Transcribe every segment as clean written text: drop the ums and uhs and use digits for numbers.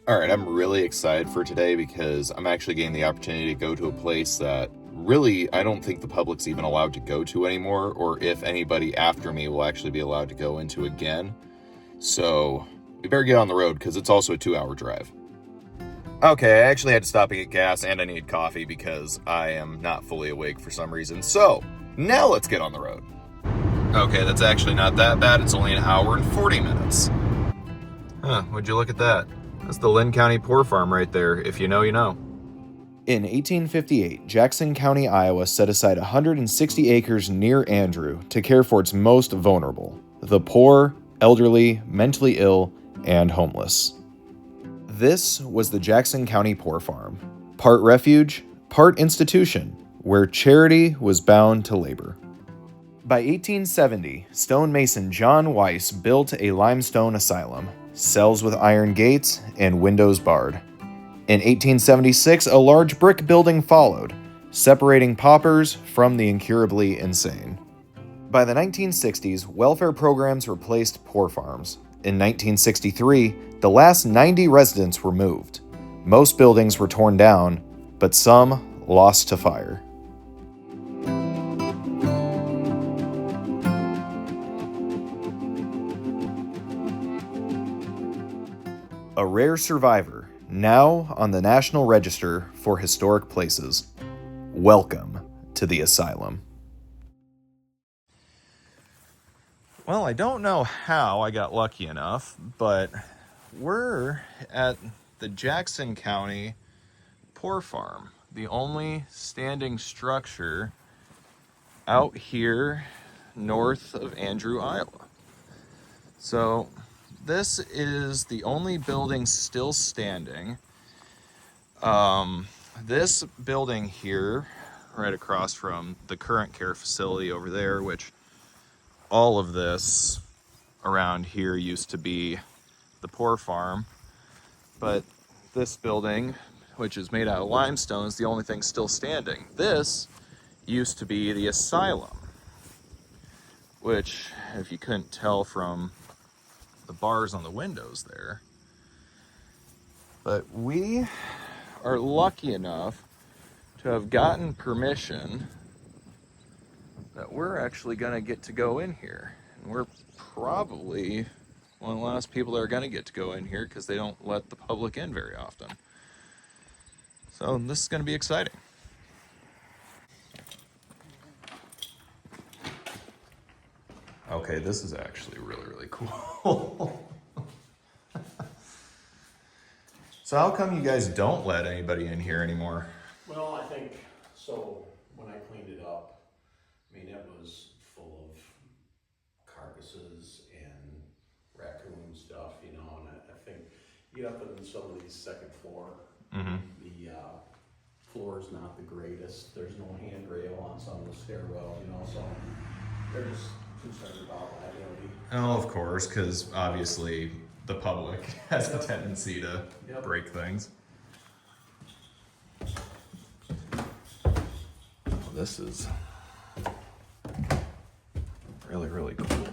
All right, I'm really excited for today because I'm actually getting the opportunity to go to a place that really I don't think the public's even allowed to go to anymore, or if anybody after me will actually be allowed to go into again. So we better get on the road because it's also a 2-hour drive. Okay, I actually had to stop and get gas and I need coffee because I am not fully awake for some reason. So now let's get on the road. Okay, that's actually not that bad. It's only an hour and 40 minutes. Huh, would you look at that? That's the Lynn County Poor Farm right there. If you know, you know. In 1858, Jackson County, Iowa set aside 160 acres near Andrew to care for its most vulnerable, the poor, elderly, mentally ill, and homeless. This was the Jackson County Poor Farm, part refuge, part institution, where charity was bound to labor. By 1870, stonemason John Weiss built a limestone asylum, cells with iron gates and windows barred. In 1876, a large brick building followed, separating paupers from the incurably insane. By the 1960s, welfare programs replaced poor farms. In 1963, the last 90 residents were moved. Most buildings were torn down, but some lost to fire. A rare survivor, now on the National Register for Historic Places. Welcome to the asylum. Well, I don't know how I got lucky enough, but we're at the Jackson County Poor Farm, the only standing structure out here north of Andrew, Iowa. So this is the only building still standing. This building here, right across from the current care facility over there, which all of this around here used to be the poor farm, but this building, which is made out of limestone, is the only thing still standing. This used to be the asylum, which, if you couldn't tell from the bars on the windows there, but we are lucky enough to have gotten permission that we're actually going to get to go in here. And we're probably one of the last people that are going to get to go in here because they don't let the public in very often. So this is going to be exciting. Okay, this is actually really, really cool. So how come you guys don't let anybody in here anymore? Well, I think, so when I cleaned it up, I mean, it was full of carcasses and raccoon stuff, and I think you get up in some of these second floor, the floor is not the greatest. There's no handrail on some of the stairwell, so they're just concerned about liability. Oh, of course, because obviously the public has a tendency to break things. This is really, really cool.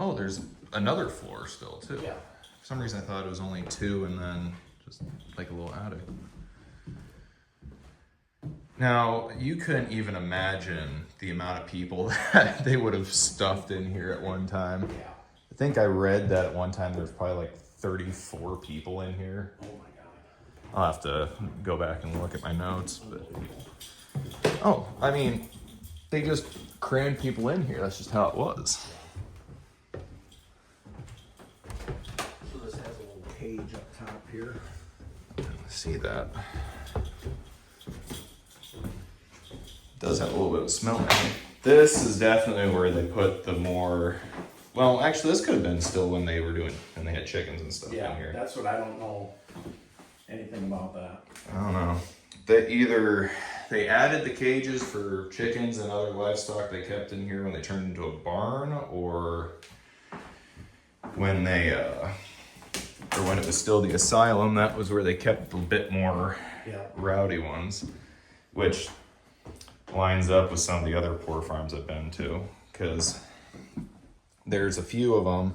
Oh, there's another floor still, too. Yeah. For some reason I thought it was only 2 and then just like a little attic. Now, you couldn't even imagine the amount of people that they would have stuffed in here at one time. Yeah. I think I read that at one time there was probably like 34 people in here. Oh my God. I'll have to go back and look at my notes. But I mean, they just crammed people in here. That's just how it was. So this has a little cage up top here. See that? Does have a little bit of smell in it. This is definitely where they put the more. Well, actually, this could have been still when they had chickens and stuff in here. That's what I don't know anything about that. I don't know. They added the cages for chickens and other livestock they kept in here when they turned into a barn, or when when it was still the asylum, that was where they kept a bit more rowdy ones. which lines up with some of the other poor farms I've been to, because there's a few of them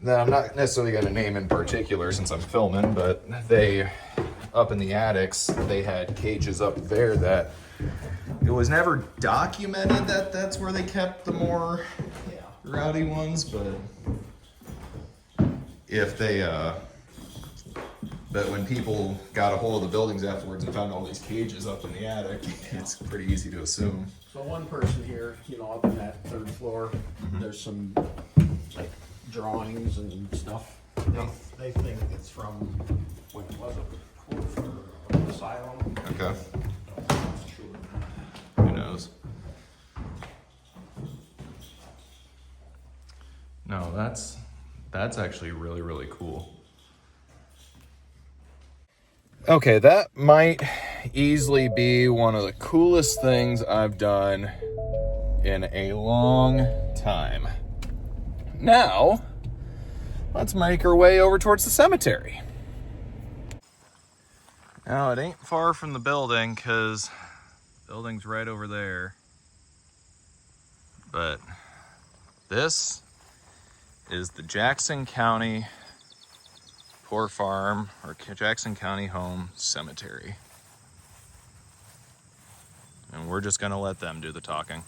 that I'm not necessarily going to name in particular since I'm filming, but they, up in the attics, they had cages up there that it was never documented that that's where they kept the more rowdy ones, but if they, but when people got a hold of the buildings afterwards and found all these cages up in the attic, it's pretty easy to assume. So one person here, up in that third floor, there's some like drawings and stuff. They think it's from when it was a poor asylum. Okay. Sure. Who knows? No, that's actually really, really cool. Okay, that might easily be one of the coolest things I've done in a long time. Now, let's make our way over towards the cemetery. Now, it ain't far from the building because the building's right over there. But this is the Jackson County Poor Farm or Jackson County Home Cemetery. And we're just gonna let them do the talking.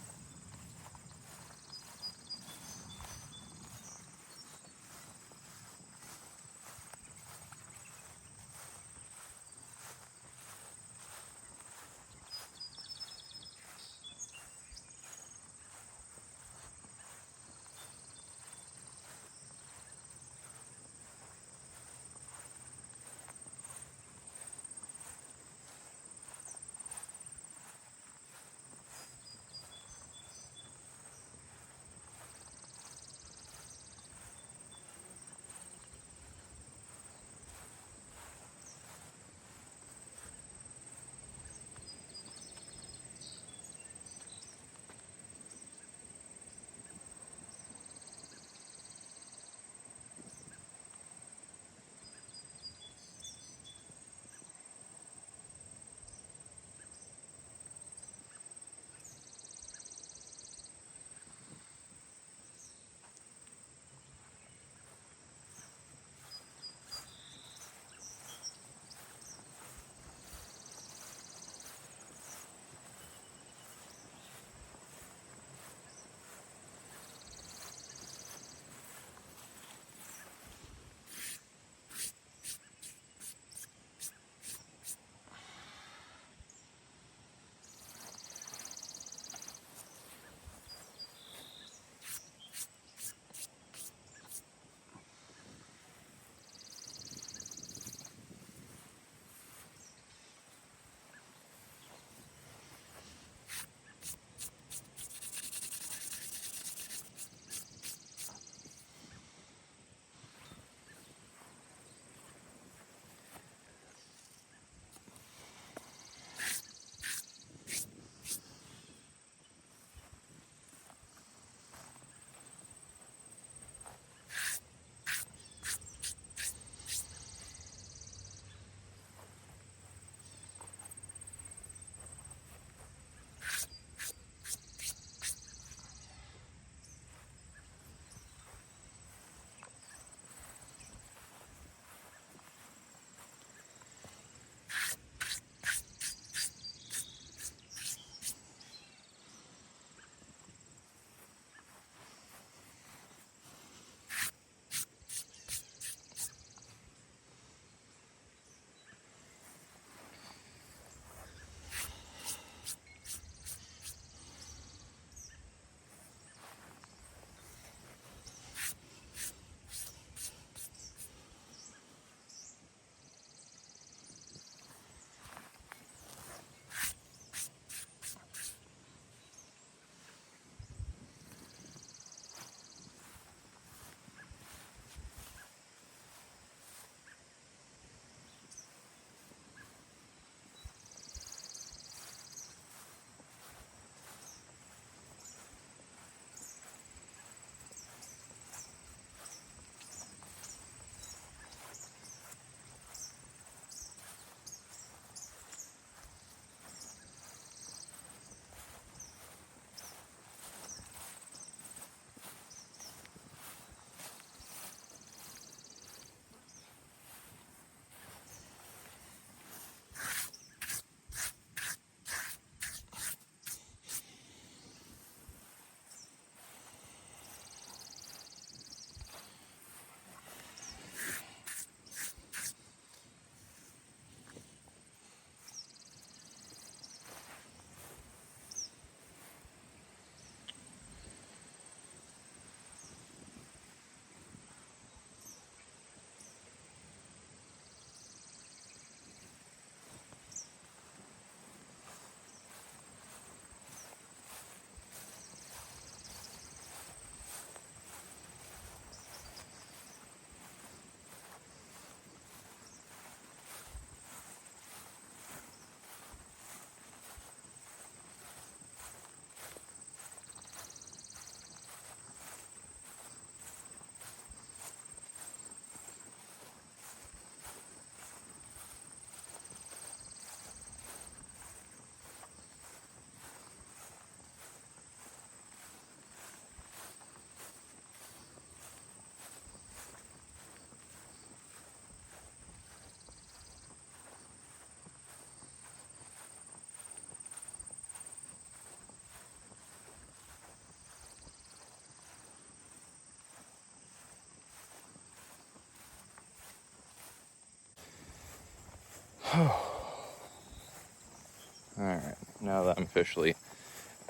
Alright, now that I'm officially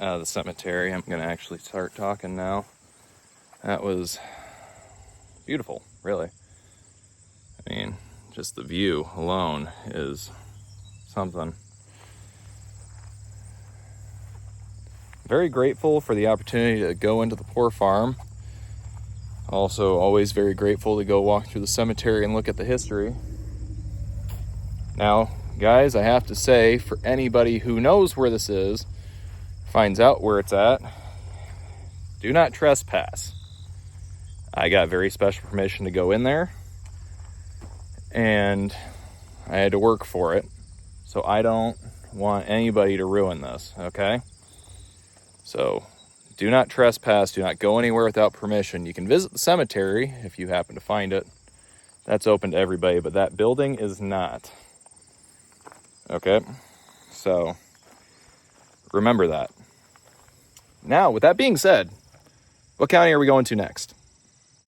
out of the cemetery, I'm going to actually start talking now. That was beautiful, really. I mean, just the view alone is something. Very grateful for the opportunity to go into the poor farm. Also, always very grateful to go walk through the cemetery and look at the history. Now, guys, I have to say, for anybody who knows where this is, finds out where it's at, do not trespass. I got very special permission to go in there, and I had to work for it. So I don't want anybody to ruin this, okay? So do not trespass, do not go anywhere without permission. You can visit the cemetery if you happen to find it. That's open to everybody, but that building is not. Okay? So remember that. Now, with that being said, what county are we going to next?